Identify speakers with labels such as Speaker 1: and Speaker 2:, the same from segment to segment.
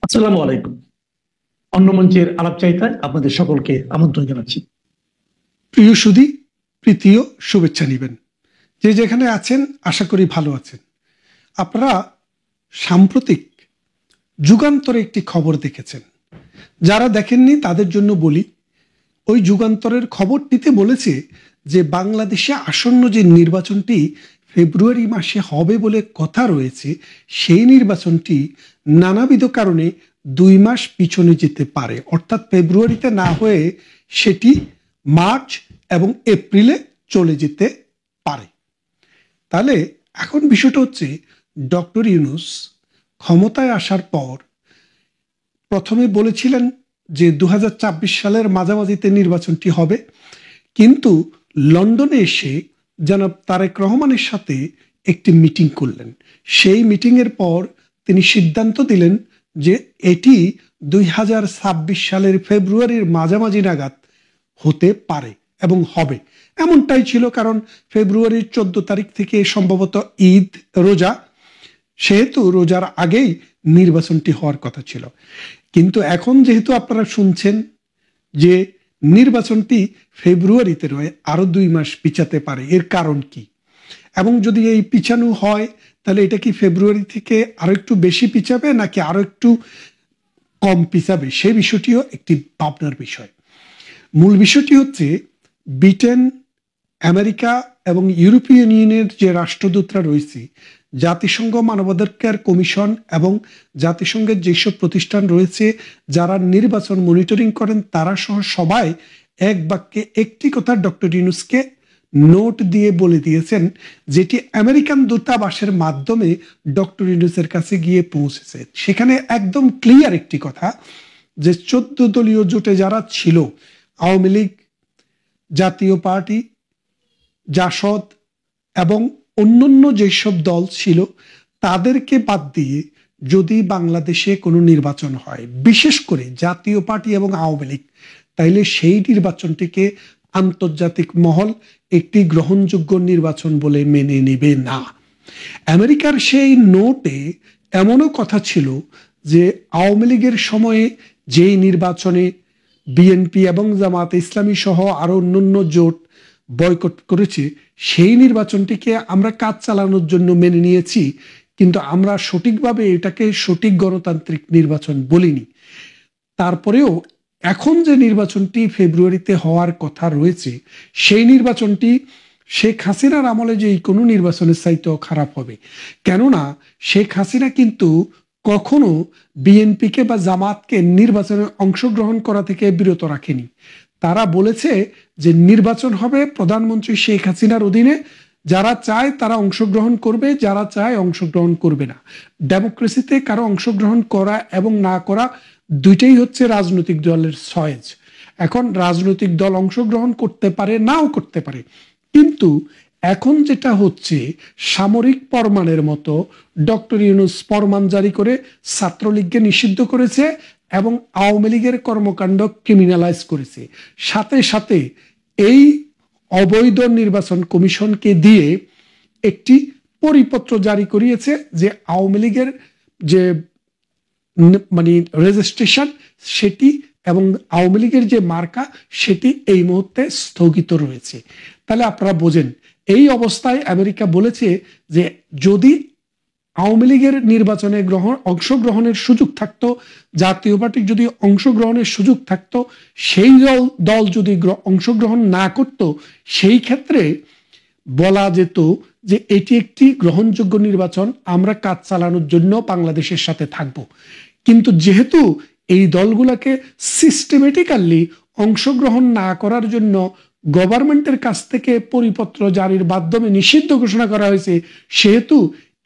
Speaker 1: আসসালামু আলাইকুম। অন্য মঞ্চের আলাপচারিতায় আপনাদের সকলকে আমন্ত্রণ জানাচ্ছি।
Speaker 2: প্রিয় সুধী, প্রীতীয় শুভেচ্ছা নিবেন। যে যেখানে আছেন আশা করি ভালো আছেন। আপনারা সাম্প্রতিক যুগান্তরে একটি খবর দেখেছেন। যারা দেখেননি তাদের জন্য বলি, ওই যুগান্তরের খবরটিতে বলেছে যে বাংলাদেশে আসন্ন যে নির্বাচনটি ফেব্রুয়ারি মাসে হবে বলে কথা রয়েছে, সেই নির্বাচনটি নানাবিধ কারণে 2 মাস পিছনে যেতে পারে। অর্থাৎ ফেব্রুয়ারিতে না হয়ে সেটি মার্চ এবং এপ্রিলে চলে যেতে পারে। তাহলে এখন বিষয়টা হচ্ছে, ডক্টর ইউনূস ক্ষমতায় আসার পর প্রথমে বলেছিলেন যে 2024 সালের মাঝামাঝিতে নির্বাচনটি হবে, কিন্তু লন্ডনে এসে জনাব তারেক রহমানের সাথে একটি মিটিং করলেন। সেই মিটিংয়ের পর তিনি সিদ্ধান্ত দিলেন যে এটি 2026 সালের ফেব্রুয়ারির মাঝামাঝি নাগাদ হতে পারে এবং হবে। এমনটাই ছিল, কারণ ফেব্রুয়ারির 14 তারিখ থেকে সম্ভবত ঈদ, রোজা, সেহেতু রোজার আগেই নির্বাচনটি হওয়ার কথা ছিল। কিন্তু এখন যেহেতু আপনারা শুনছেন যে নির্বাচনটি ফেব্রুয়ারিতে নয়, আরো 2 মাস পিছাতে পারে, এর কারণ কি? এবং যদি এই পিছানো হয় তাহলে এটা কি ফেব্রুয়ারি থেকে আরো একটু বেশি পিছাবে নাকি আরো একটু কম পিছাবে, সেই বিষয়টিও একটি ভাবনার বিষয়। মূল বিষয়টি হচ্ছে, ব্রিটেন, আমেরিকা এবং ইউরোপীয় ইউনিয়নের যে রাষ্ট্রদূতরা রয়েছে, জাতিসংঘ মানবাধিকার কমিশন এবং জাতিসংঘের যেসব প্রতিষ্ঠান রয়েছে যারা নির্বাচন মনিটরিং করেন, তারা সহ সবাই এক বাক্যে একটি কথা ডক্টর ইউনূসকে নোট দিয়ে বলে দিয়েছেন, যেটি আমেরিকান দূতাবাসের মাধ্যমে ডক্টর ইউনূসের কাছে গিয়ে পৌঁছেছে। সেখানে একদম ক্লিয়ার একটি কথা, যে 14 দলীয় জোটে যারা ছিল, আওয়ামী লীগ, জাতীয় পার্টি, জাসদ এবং অন্যান্য যেসব দল ছিল, তাদেরকে বাদ দিয়ে যদি বাংলাদেশে কোনো নির্বাচন হয়, বিশেষ করে জাতীয় পার্টি এবং আওয়ামী লীগ, তাইলে সেই নির্বাচনটিকে আন্তর্জাতিক মহল একটি গ্রহণযোগ্য নির্বাচন বলে মেনে নেবে না। আমেরিকার সেই নোটে এমনও কথা ছিল যে আওয়ামী লীগের সময়ে যেই নির্বাচনে বিএনপি এবং জামায়াতে ইসলামী সহ আরো অন্যান্য জোট বয়কট করেছে, সেই নির্বাচনটিকে আমরা কাজ চালানোর জন্য মেনে নিয়েছি, কিন্তু আমরা সঠিকভাবে এটাকে সঠিক গণতান্ত্রিক নির্বাচন বলিনি। তারপরেও এখন যে নির্বাচনটি ফেব্রুয়ারিতে হওয়ার কথা রয়েছে, সেই নির্বাচনটি শেখ হাসিনার আমলে যে কোনো নির্বাচনের চাইতেও খারাপ হবে। কেননা শেখ হাসিনা কিন্তু কখনো বিএনপিকে বা জামাতকে নির্বাচনে অংশগ্রহণ করা থেকে বিরত রাখেনি। তারা বলেছে যে নির্বাচন হবে প্রধানমন্ত্রী শেখ হাসিনার অধীনে, যারা চায় তারা অংশগ্রহণ করবে, যারা চায় অংশগ্রহণ করবে না। ডেমোক্রেসিতে কারো অংশগ্রহণ করা এবং না করা দুইটাই হচ্ছে রাজনৈতিক দলের চয়েস। এখন রাজনৈতিক দল অংশগ্রহণ করতে পারে, নাও করতে পারে, কিন্তু এখন যেটা হচ্ছে, সামরিক ফরমানের মতো ডক্টর ইউনূস ফরমান জারি করে ছাত্রলীগকে নিষিদ্ধ করেছে এবং আওয়ামী লীগের কর্মকাণ্ড ক্রিমিনালাইজ করেছে। সাথে সাথে এই অবৈধ নির্বাচন কমিশনকে দিয়ে একটি পরিপত্র জারি করিয়েছে যে আওয়ামী লীগের যে মানে রেজিস্ট্রেশন সেটি এবং আওয়ামী লীগের যে মার্কা সেটি এই মুহূর্তে স্থগিত রয়েছে। তাহলে আপনারা বোঝেন, এই অবস্থায় আমেরিকা বলেছে যে যদি আওয়ামী লীগের নির্বাচনে অংশগ্রহণের সুযোগ থাকতো, জাতীয় পার্টির যদি অংশগ্রহণের সুযোগ থাকতো, সেই দল যদি অংশগ্রহণ না করত, সেই ক্ষেত্রে বলা যেত যে এটি একটি গ্রহণযোগ্য নির্বাচন, আমরা কাজ চালানোর জন্য বাংলাদেশের সাথে থাকব। কিন্তু যেহেতু এই দলগুলোকে সিস্টেমেটিক্যালি অংশগ্রহণ না করার জন্য গভর্নমেন্টের কাছ থেকে পরিপত্র জারির মাধ্যমে নিষিদ্ধ ঘোষণা করা হয়েছে, সেহেতু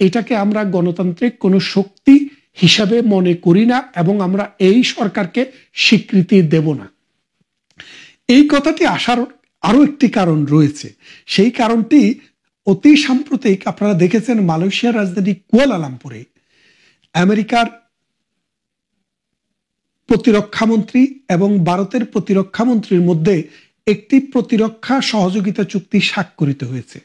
Speaker 2: এটাকে আমরা গণতান্ত্রিক কোনো শক্তি হিসাবে মনে করি না এবং আমরা এই সরকারকে স্বীকৃতি দেব না। এই কথাটি আসার আরো একটি কারণ রয়েছে। সেই কারণটি অতি সাম্প্রতিক আপনারা দেখেছেন, মালয়েশিয়ার রাজধানী কুয়ালালামপুরে আমেরিকার প্রতিরক্ষামন্ত্রী এবং ভারতের প্রতিরক্ষামন্ত্রীর মধ্যে একটি প্রতিরক্ষা সহযোগিতা চুক্তি স্বাক্ষরিত হয়েছে।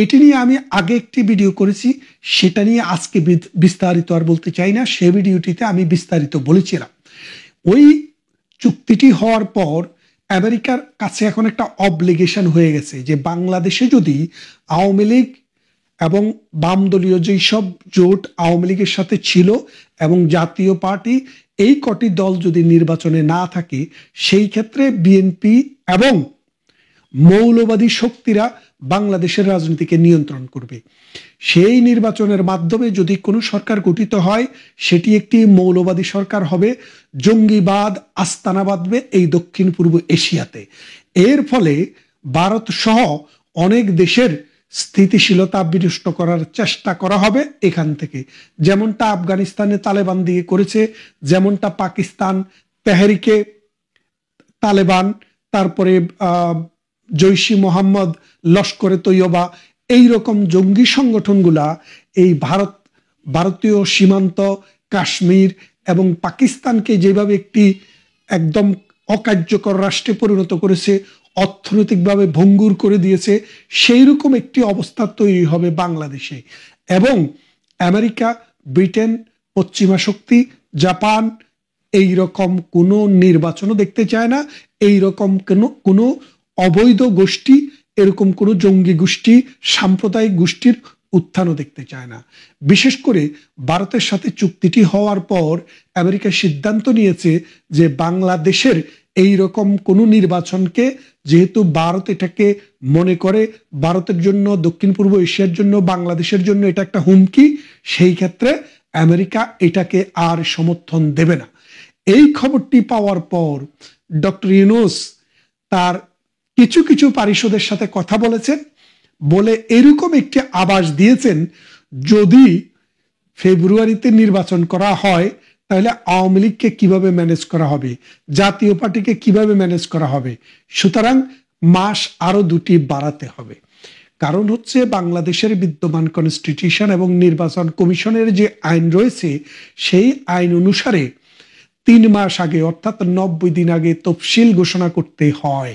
Speaker 2: এটি নিয়ে আমি আগে একটি ভিডিও করেছি, সেটা নিয়ে আজকে বিস্তারিত আর বলতে চাই না। সে ভিডিওটিতে আমি বিস্তারিত বলেছিলাম। ওই চুক্তিটি হওয়ার পর আমেরিকার কাছে এখন একটা অব্লিগেশন হয়ে গেছে যে বাংলাদেশে যদি আওয়ামী লীগ এবং বাম দলীয় যেই সব জোট আওয়ামী লীগের সাথে ছিল এবং জাতীয় পার্টি, এই কটি দল যদি নির্বাচনে না থাকে, সেই ক্ষেত্রে বিএনপি এবং মৌলবাদী শক্তিরা বাংলাদেশের রাজনীতিকে নিয়ন্ত্রণ করবে। সেই নির্বাচনের মাধ্যমে যদি কোনো সরকার গঠিত হয়, সেটি একটি মৌলবাদী সরকার হবে, জঙ্গিবাদ আস্তানা বাঁধবে এই দক্ষিণ পূর্ব এশিয়াতে। এর ফলে ভারত সহ অনেক দেশের স্থিতিশীলতা বিনষ্ট করার চেষ্টা করা হবে এখান থেকে, যেমনটা আফগানিস্তানে তালেবান দিয়ে করেছে, যেমনটা পাকিস্তান তেহরিকে তালেবান, তারপরে জৈশি মোহাম্মদ, লস্করে তৈয়বা, এইরকম জঙ্গি সংগঠনগুলা এই ভারতীয় সীমান্ত, কাশ্মীর এবং পাকিস্তানকে যেভাবে একটি একদম অকার্যকর রাষ্ট্রে পরিণত করেছে, অর্থনৈতিকভাবে ভঙ্গুর করে দিয়েছে, সেই রকম একটি অবস্থা তৈরি হবে বাংলাদেশে। এবং আমেরিকা, ব্রিটেন, পশ্চিমা শক্তি, জাপান এই রকম কোনো নির্বাচনও দেখতে চায় না। এই রকম কোনো অবৈধ গোষ্ঠী, এরকম কোনো জঙ্গি গোষ্ঠী, সাম্প্রদায়িক গোষ্ঠীর উত্থানও দেখতে চায় না। বিশেষ করে ভারতের সাথে চুক্তিটি হওয়ার পর আমেরিকা সিদ্ধান্ত নিয়েছে যে বাংলাদেশের এই রকম কোনো নির্বাচনকে, যেহেতু ভারত এটাকে মনে করে ভারতের জন্য, দক্ষিণ পূর্ব এশিয়ার জন্য, বাংলাদেশের জন্য এটা একটা হুমকি, সেই ক্ষেত্রে আমেরিকা এটাকে আর সমর্থন দেবে না। এই খবরটি পাওয়ার পর ডক্টর ইউনূস তার কিছু কিছু পারিষদের সাথে কথা বলেছেন, বলে এরকম একটি আভাস দিয়েছেন, যদি ফেব্রুয়ারিতে নির্বাচন করা হয় তাহলে আওয়ামী লীগকে কিভাবে ম্যানেজ করা হবে, জাতীয় পার্টিকে কিভাবে ম্যানেজ করা হবে, সুতরাং মাস আরো 2টি বাড়াতে হবে। কারণ হচ্ছে বাংলাদেশের বিদ্যমান কনস্টিটিউশন এবং নির্বাচন কমিশনের যে আইন রয়েছে, সেই আইন অনুসারে 3 মাস আগে, অর্থাৎ 90 দিন আগে তফসিল ঘোষণা করতে হয়।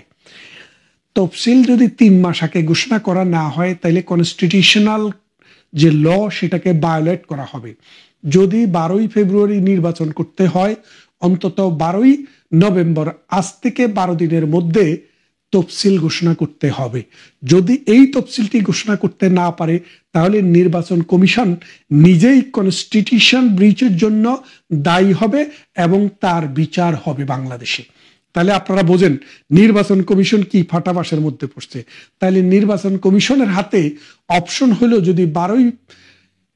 Speaker 2: তফসিল যদি 3 মাস আগে ঘোষণা করা না হয়, তাহলে কনস্টিটিউশনাল যে ল সেটাকে ভায়োলেট করা হবে। যদি 12ই ফেব্রুয়ারি নির্বাচন করতে হয়, অন্তত 12ই নভেম্বর, আজ থেকে 12 দিনের মধ্যে তফসিল ঘোষণা করতে হবে। যদি এই তফসিলটি ঘোষণা করতে না পারে, তাহলে নির্বাচন কমিশন নিজেই কনস্টিটিউশন ব্রিচের জন্য দায়ী হবে এবং তার বিচার হবে বাংলাদেশে। তাহলে আপনারা বোঝেন নির্বাচন কমিশন কি ফাটাবাসের মধ্যে পড়ছে। তাহলে নির্বাচন কমিশনের হাতে অপশন হলো, যদি 12ই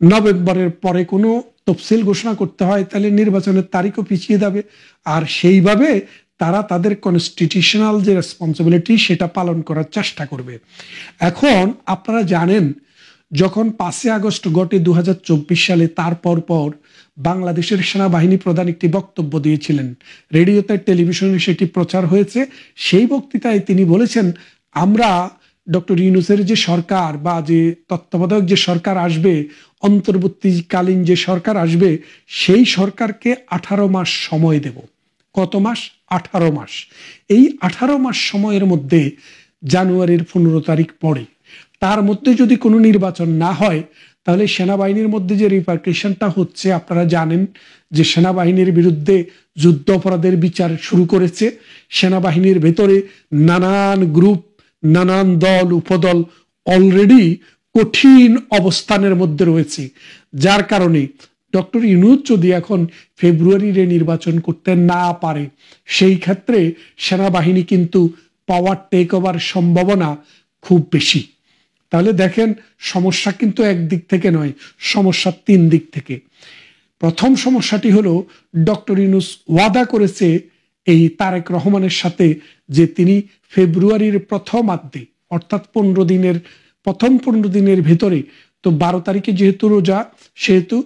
Speaker 2: নভেম্বরের পরে কোনো তফসিল ঘোষণা করতে হয়, তাহলে নির্বাচনের তারিখও পিছিয়ে যাবে। আর সেইভাবে তারা তাদের কনস্টিটিউশনাল যে রেসপন্সিবিলিটি সেটা পালন করার চেষ্টা করবে। এখন আপনারা জানেন, যখন 5ই আগস্ট ঘটে 2024 সালে, তারপর পর বাংলাদেশের সেনাবাহিনী প্রধান একটি বক্তব্য দিয়েছিলেন, রেডিওতে, টেলিভিশনে সেটি প্রচার হয়েছে। সেই বক্তৃতায় তিনি বলেছেন, আমরা ডক্টর ইউনূসের যে সরকার বা যে তত্ত্বাবধায়ক যে সরকার আসবে, অন্তর্বর্তীকালীন যে সরকার আসবে, সেই সরকারকে 18 মাস সময় দেব। কত মাস? 18 মাস। এই 18 মাস সময়ের মধ্যে জানুয়ারির 15 তারিখ পড়ে, তার মধ্যে যদি কোনো নির্বাচন না হয়, তাহলে সেনাবাহিনীর মধ্যে যে রিপার্কেশনটা হচ্ছে আপনারা জানেন, যে সেনাবাহিনীর বিরুদ্ধে যুদ্ধ অপরাধের বিচার শুরু করেছে। সেনাবাহিনীর ভেতরে নানান গ্রুপ, নানান দল, উপদল অলরেডি কঠিন অবস্থানের মধ্যে রয়েছে, যার কারণে ডক্টর ইউনূস যদি এখন ফেব্রুয়ারিতে নির্বাচন করতে না পারে, সেই ক্ষেত্রে সেনাবাহিনী কিন্তু পাওয়ার টেক ওভার সম্ভাবনা খুব বেশি। তাহলে দেখেন, সমস্যা কিন্তু একদিক থেকে নয়, সমস্যা 3 দিক থেকে। প্রথম সমস্যাটি হলো, ডক্টর ইউনূস ওয়াদা করেছে এই তারেক রহমানের সাথে যে তিনি ফেব্রুয়ারির প্রথমার্ধে, অর্থাৎ 15 দিনের ভেতরে, তো 12 তারিখে যেহেতু রোজা, সেহেতু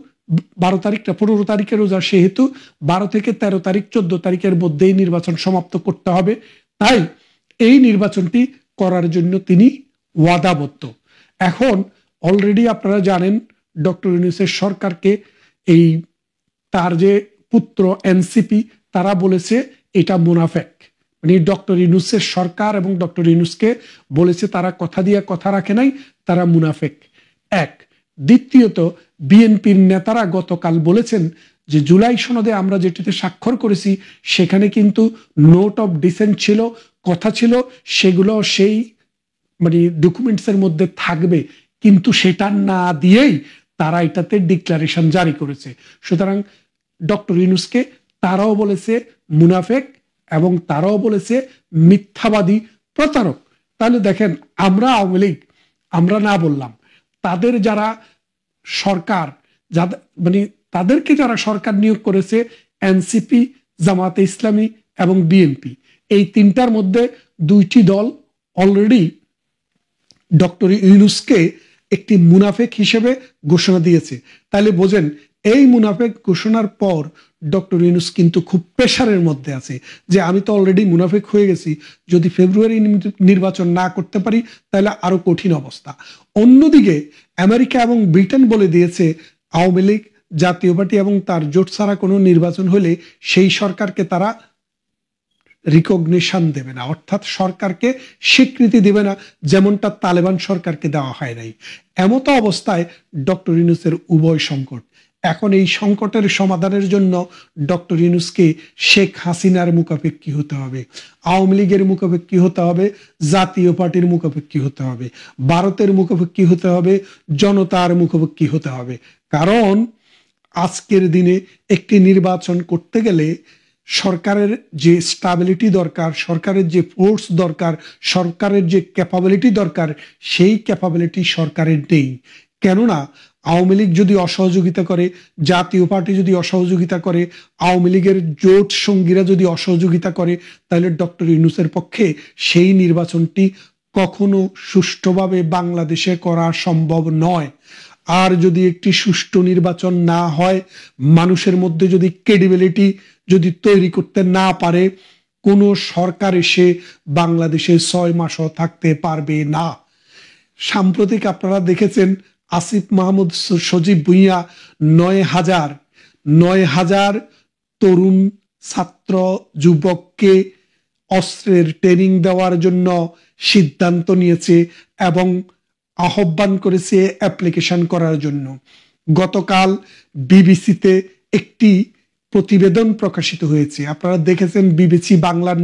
Speaker 2: 12 তারিখটা 15 তারিখে রোজা, সেহেতু 12 থেকে 13 তারিখ 14 তারিখের মধ্যেই নির্বাচন সমাপ্ত করতে হবে। তাই এই নির্বাচনটি করার জন্য তিনি ওয়াদাবদ্ধ। এখন অলরেডি আপনারা জানেন, ডক্টর ইউনূসের সরকারকে এই তার যে পুত্র এনসিপি, তারা বলেছে এটা মুনাফেক, মানে ডক্টর ইউনূসের সরকার এবং ডক্টর ইউনূসকে বলেছে তারা কথা দিয়ে কথা রাখে নাই, তারা মুনাফেক। এক। দ্বিতীয়ত, বিএনপির নেতারা গতকাল বলেছেন যে জুলাই সনদে আমরা যেটিতে স্বাক্ষর করেছি সেখানে কিন্তু নোট অফ ডিসেন্ট ছিল, কথা ছিল, সেগুলো সেই মানে ডকুমেন্টসের মধ্যে থাকবে, কিন্তু সেটা না দিয়েই তারা এটাতে ডিক্লারেশন জারি করেছে। সুতরাং ডক্টর ইউনূসকে তারাও বলেছে মুনাফেক এবং তারাও বলেছে মিথ্যাবাদী, প্রতারক। তাহলে দেখেন, আমরা আওয়ামী লীগ আমরা না বললাম, তাদের যারা সরকার, যাদের মানে তাদেরকে যারা সরকার নিয়োগ করেছে, এনসিপি, জামাতে ইসলামী এবং বিএনপি, এই তিনটার মধ্যে দুইটি দল অলরেডি ডক্টর ইউনূসকে একটি মুনাফেক হিসেবে ঘোষণা দিয়েছে। তাহলে বোঝেন, এই মুনাফেক ঘোষণার পর ডক্টর ইউনূস কিন্তু খুব প্রেশারের মধ্যে আছে যে আমি তো অলরেডি মুনাফেক হয়ে গেছি, যদি ফেব্রুয়ারি নির্বাচন না করতে পারি তাহলে আরো কঠিন অবস্থা। অন্যদিকে আমেরিকা এবং ব্রিটেন বলে দিয়েছে আওয়ামী লীগ, জাতীয় পার্টি এবং তার জোট ছাড়া কোনো নির্বাচন হলে সেই সরকারকে তারা রিকগনিশন দেবে না, অর্থাৎ সরকারকে স্বীকৃতি দেবে না, যেমনটা তালেবান সরকারকে দেওয়া হয় নাই। এমতো অবস্থায় ডক্টর ইউনূসের উভয় সংকট। এখন এই সংকটের সমাধানের জন্য ডক্টর ইউনূসকে শেখ হাসিনার মুখাপেক্ষী হতে হবে, আওয়ামী লীগের মুখাপেক্ষী হতে হবে, জাতীয় পার্টির মুখাপেক্ষী হতে হবে, ভারতের মুখাপেক্ষী হতে হবে, জনতার মুখাপেক্ষী হতে হবে। কারণ আজকের দিনে একটি নির্বাচন করতে গেলে সরকারের যে স্টাবিলিটি দরকার, সরকারের যে ফোর্স দরকার, সরকারের যে ক্যাপাবিলিটি দরকার, সেই ক্যাপাবিলিটি সরকারের নেই। কেননা আওয়ামী লীগ যদি অসহযোগিতা করে, জাতীয় পার্টি যদি অসহযোগিতা করে, আওয়ামী লীগের জোট সঙ্গীরা যদি অসহযোগিতা করে, তাহলে ডক্টর ইউনূসের পক্ষে সেই নির্বাচনটি কখনো সুষ্ঠুভাবে বাংলাদেশে করা সম্ভব নয়। আর যদি একটি সুষ্ঠু নির্বাচন না হয়, মানুষের মধ্যে যদি ক্রেডিবিলিটি যদি তৈরি করতে না পারে, কোন সরকার এসে বাংলাদেশে 6 মাসও থাকতে পারবে না। সাম্প্রতিক আপনারা দেখেছেন আসিফ মাহমুদ সজীব ভুঁইয়া 9,000 তরুণ ছাত্র যুবককে অস্ত্রের ট্রেনিং দেওয়ার জন্য সিদ্ধান্ত নিয়েছে এবং আহ্বান করেছে অ্যাপ্লিকেশন করার জন্য। গতকাল বিবিসিতে একটি প্রতিবেদন প্রকাশিত হয়েছে, আপনারা দেখেছেন, বিবিসি বাংলার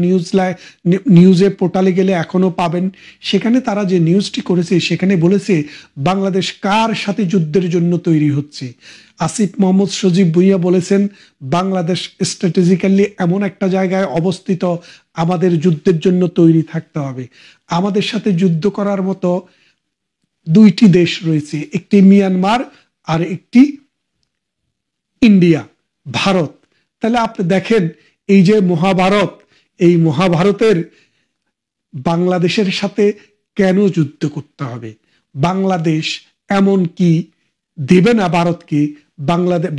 Speaker 2: নিউজে পোর্টালে গেলে এখনো পাবেন। সেখানে তারা যে নিউজটি করেছে সেখানে বলেছে বাংলাদেশ কার সাথে যুদ্ধের জন্য তৈরি হচ্ছে। আসিফ মাহমুদ সজীব ভুঁইয়া বলেছেন বাংলাদেশ স্ট্র্যাটেজিক্যালি এমন একটা জায়গায় অবস্থিত, আমাদের যুদ্ধের জন্য তৈরি থাকতে হবে। আমাদের সাথে যুদ্ধ করার মতো দুইটি দেশ রয়েছে, একটি মিয়ানমার আর একটি ইন্ডিয়া, ভারত। তাহলে আপনি দেখেন, এই যে মহাভারত, এই মহাভারতের বাংলাদেশের সাথে কেন যুদ্ধ করতে হবে? বাংলাদেশ এমন কি দেবে না ভারতকে?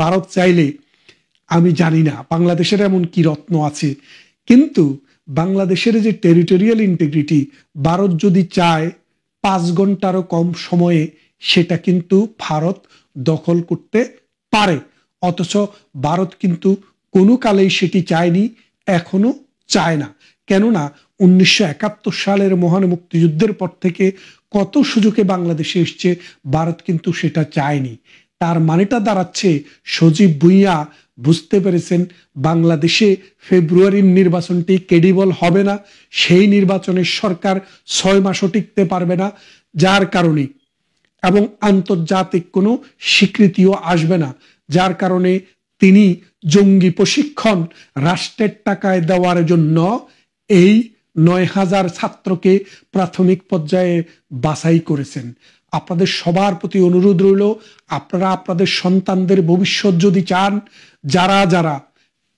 Speaker 2: ভারত চাইলে, আমি জানি না বাংলাদেশের এমন কি রত্ন আছে, কিন্তু বাংলাদেশের যে টেরিটোরিয়াল ইন্টিগ্রিটি, ভারত যদি চায় 5 ঘন্টারও কম সময়ে সেটা কিন্তু ভারত দখল করতে পারে। অথচ ভারত কিন্তু কোনো কালেই সেটি চায়নি, এখনো চায় না। কেননা 1971 সালের মহান মুক্তিযুদ্ধের পর থেকে কত সুযোগে বাংলাদেশে এসছে, ভারত কিন্তু সেটা চায়নি। তার মানেটা দাঁড়াচ্ছে সজীব ভুঁইয়া বুঝতে পেরেছেন বাংলাদেশে ফেব্রুয়ারির নির্বাচনটি ক্রেডিবল হবে না, সেই নির্বাচনের সরকার 6 মাসও টিকতে পারবে না, যার কারণে এবং আন্তর্জাতিক কোনো স্বীকৃতিও আসবে না, যার কারণে তিনি জঙ্গি প্রশিক্ষণ রাষ্ট্রের টাকায় দেওয়ার জন্য এই 9,000 ছাত্রকে প্রাথমিক পর্যায়ে বাছাই করেছেন। আপনাদের সবার প্রতি অনুরোধ রইল, আপনারা আপনাদের সন্তানদের ভবিষ্যৎ যদি চান, যারা যারা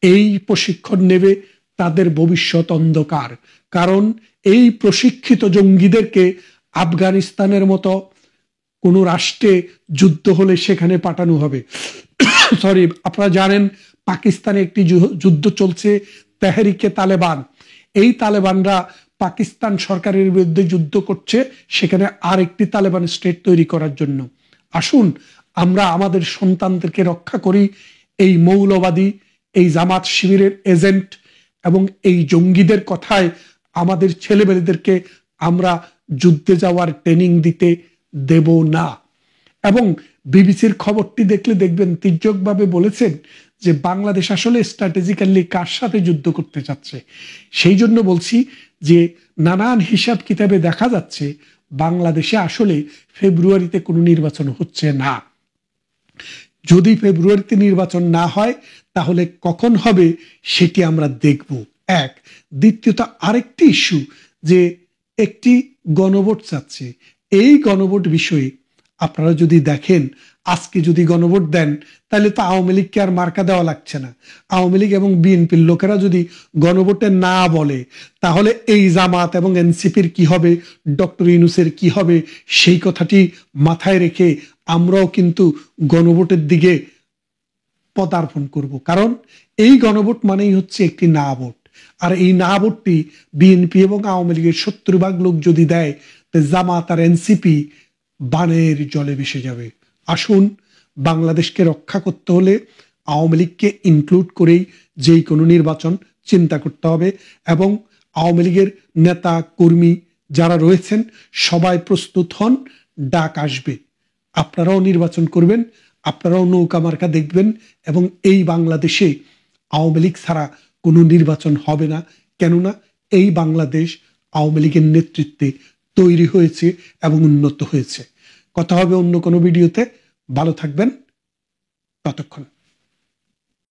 Speaker 2: এই প্রশিক্ষণ নেবে তাদের ভবিষ্যৎ অন্ধকার। কারণ এই প্রশিক্ষিত জঙ্গিদেরকে আফগানিস্তানের মতো কোনো রাষ্ট্রে যুদ্ধ হলে সেখানে পাঠানো হবে। সরি, আপনারা জানেন পাকিস্তানে একটি যুদ্ধ চলছে, তেহরিকে তালেবান। এই তালেবানরা পাকিস্তান সরকারের বিরুদ্ধে যুদ্ধ করছে, সেখানে আরেকটি তালেবান স্টেট তৈরি করার জন্য। আসুন আমরা আমাদের সন্তানদেরকে রক্ষা করি এই মৌলবাদী, এই জামাত শিবিরের এজেন্ট এবং এই জঙ্গিদের কথায় আমাদের ছেলেমেয়েদেরকে আমরা যুদ্ধে যাওয়ার ট্রেনিং দিতে দেব না। এবং বিবিসির খবরটি দেখলে দেখবেন তির্যকভাবে বলেছেন যে বাংলাদেশ আসলে স্ট্র্যাটেজিক্যালি কার সাথে যুদ্ধ করতে চাচ্ছে। সেই জন্য বলছি যে নানান হিসাব কিতাবে দেখা যাচ্ছে বাংলাদেশে আসলে ফেব্রুয়ারিতে কোনো নির্বাচন হচ্ছে না। যদি ফেব্রুয়ারিতে নির্বাচন না হয় তাহলে কখন হবে সেটি আমরা দেখব। এক, দ্বিতীয়ত আরেকটি ইস্যু যে একটি গণভোট চাচ্ছে। এই গণভোট বিষয়ে আপনারা যদি দেখেন আজকে যদি গণভোট দেন তাহলে তো আওয়ামী লীগকে আর মার্কা দেওয়া লাগছে না। আওয়ামী লীগ এবং বিএনপির লোকেরা যদি গণভোটে না বলে তাহলে এই জামাত এবং এনসিপির কি হবে, ডক্টর ইউনূসের কি হবে, সেই কথাটি মাথায় রেখে আমরাও কিন্তু গণভোটের দিকে পদার্পণ করব। কারণ এই গণভোট মানেই হচ্ছে একটি না ভোট। আর এই না ভোটটি বিএনপি এবং আওয়ামী লীগের 70% লোক যদি দেয় তো জামাত আর এনসিপি বানের জলে ভেসে যাবে। আসুন, বাংলাদেশকে রক্ষা করতে হলে আওয়ামী লীগকে ইনক্লুড করেই যেই কোনো নির্বাচন চিন্তা করতে হবে এবং আওয়ামী লীগের নেতা কর্মী যারা রয়েছেন সবাই প্রস্তুত হন, ডাক আসবে। আপনারাও নির্বাচন করবেন, আপনারাও নৌকা মার্কা দেখবেন এবং এই বাংলাদেশে আওয়ামী লীগ ছাড়া কোনো নির্বাচন হবে না। কেননা এই বাংলাদেশ আওয়ামী লীগের নেতৃত্বে তৈরি হয়েছে এবং উন্নত হয়েছে। কথা হবে অন্য কোনো ভিডিওতে। ভালো থাকবেন ততক্ষণ।